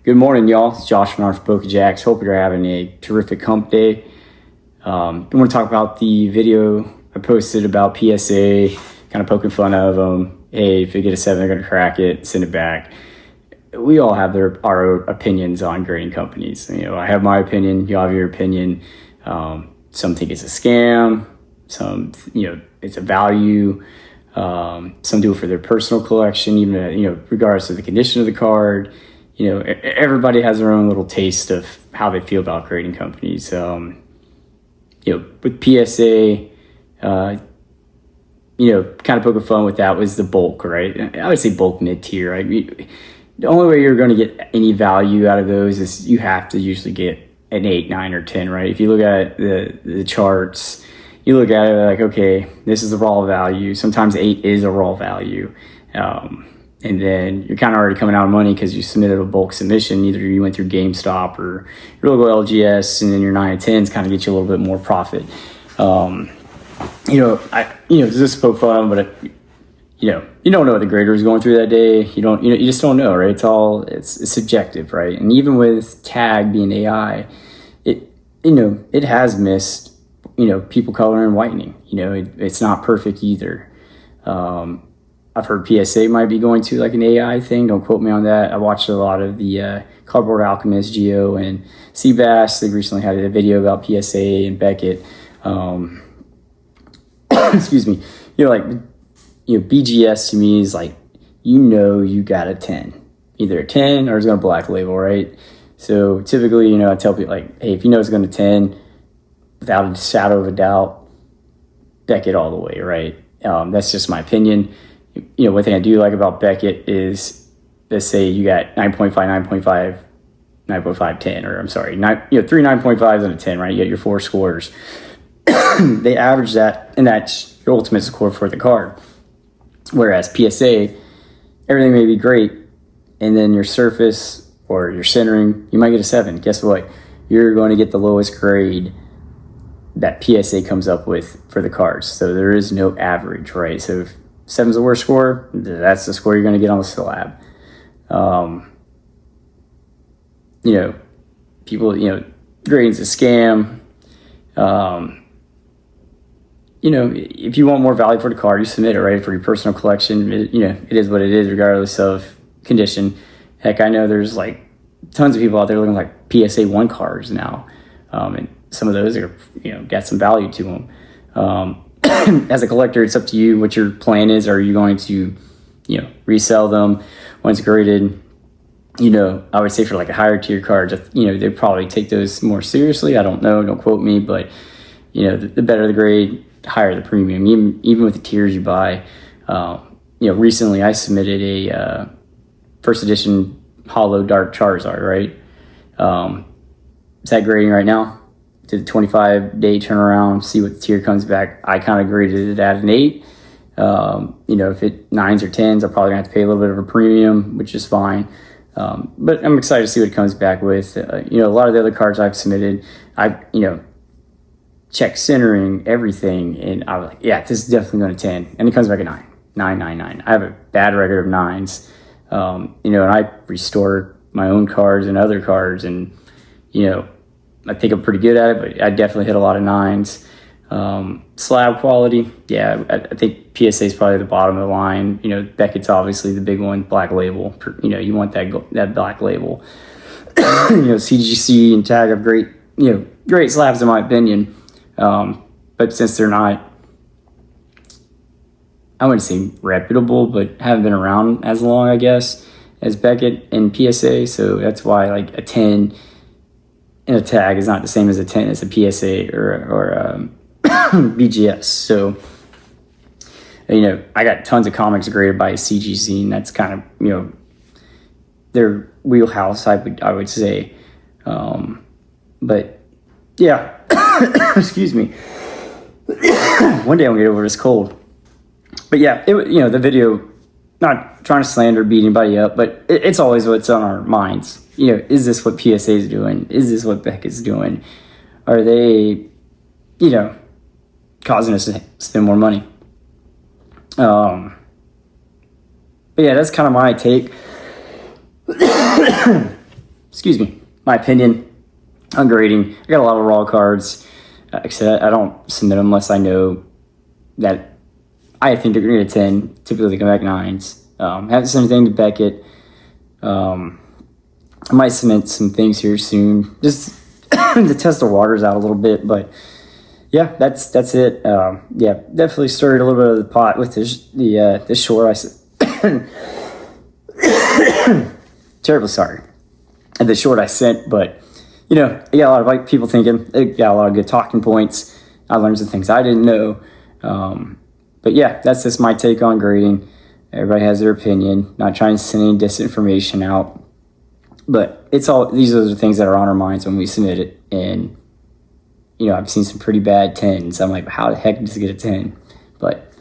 Good morning, y'all. It's Josh from Poke Jacks. Hope you're having a terrific hump day. I want to talk about the video I posted about PSA, kind of poking fun of them. Hey, if you get a 7, they're going to crack it, send it back. We all have our opinions on grading companies. I have my opinion. You have your opinion. Some think it's a scam. Some, it's a value. Some do it for their personal collection, even, regardless of the condition of the card. Everybody has their own little taste of how they feel about grading companies. With PSA, kind of poking fun with that was the bulk, right? I would say bulk mid-tier, right? The only way you're going to get any value out of those is you have to usually get an 8, 9, or 10, right? If you look at the charts, you look at it like, okay, this is the raw value. Sometimes 8 is a raw value. And then you're kind of already coming out of money because you submitted a bulk submission. Either you went through GameStop or your local LGS, and then your 9 and 10s kind of get you a little bit more profit. This is poke fun, but you don't know what the grader is going through that day. You just don't know, right? It's subjective, right? And even with tag being AI, it has missed, people color and whitening. It's not perfect either. I've heard PSA might be going to like an AI thing. Don't quote me on that. I watched a lot of the Cardboard Alchemist, Geo, and Seabass. They recently had a video about PSA and Beckett. Excuse me. BGS to me is like, you got a 10. Either a 10 or it's going to black label, right? So typically, I tell people like, hey, if it's going to 10, without a shadow of a doubt, Beckett all the way, right? That's just my opinion. One thing I do like about Beckett is, let's say you got 9.5, 9.5, 9.5, 10, or I'm sorry, 3 9.5s and a 10, right? You get your 4 scores. They average that, and that's your ultimate score for the card. Whereas PSA, everything may be great, and then your surface or your centering, you might get a 7. Guess what? You're going to get the lowest grade that PSA comes up with for the cards. So there is no average, right? So if 7's the worst score, that's the score you're going to get on the slab. People, grading's a scam. If you want more value for the card, you submit it, right? For your personal collection, it is what it is, regardless of condition. Heck, I know there's like tons of people out there looking like PSA 1 cards now. And some of those are, got some value to them. As a collector, it's up to you what your plan is. Are you going to, resell them when it's graded? I would say for like a higher tier cards, they probably take those more seriously. I don't know, don't quote me, but the better the grade, the higher the premium. Even with the tiers you buy. Recently I submitted a first edition Hollow Dark Charizard, right? Is that grading right now? Did the 25-day turnaround, see what the tier comes back. I kind of graded it at an 8. If it 9s or 10s, I'm probably gonna have to pay a little bit of a premium, which is fine. But I'm excited to see what it comes back with. A lot of the other cards I've submitted, I've checked centering, everything, and I was like, yeah, this is definitely going to 10, and it comes back at 9, 9, 9, 9. I have a bad record of 9s, and I restore my own cards and other cards, and I think I'm pretty good at it, but I definitely hit a lot of 9s. Slab quality, yeah, I think PSA is probably the bottom of the line. Beckett's obviously the big one, black label. You want that black label. Cgc and Tag have great slabs in my opinion. But since they're not, I wouldn't say reputable, but haven't been around as long, I guess, as Beckett and PSA. So that's why like a 10 in a Tag is not the same as a 10 as a PSA or BGS. So, I got tons of comics graded by Cgc, and that's kind of, their wheelhouse, I would say. But yeah, excuse me. One day I'll get over this cold. But yeah, the video, not trying to slander or beat anybody up, but it's always what's on our minds. Is this what PSA is doing? Is this what Beckett's doing? Are they, causing us to spend more money? But yeah, that's kind of my take. excuse me, my opinion on grading. I got a lot of raw cards. Like I said, I don't submit them unless I know that I think they're going to get a 10. Typically, they come back 9s. Haven't sent anything to Beckett. I might submit some things here soon, just to test the waters out a little bit. But yeah, that's it. Yeah, definitely stirred a little bit of the pot with this short. Terribly sorry. The short I sent, but I got a lot of like people thinking. It got a lot of good talking points. I learned some things I didn't know. But yeah, that's just my take on grading. Everybody has their opinion. Not trying to send any disinformation out, but these are the things that are on our minds when we submit it. And I've seen some pretty bad 10s. I'm like, how the heck does it get a 10? But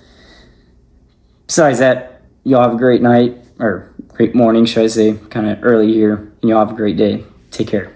besides that, y'all have a great night, or great morning, should I say, kind of early here, and y'all have a great day. Take care.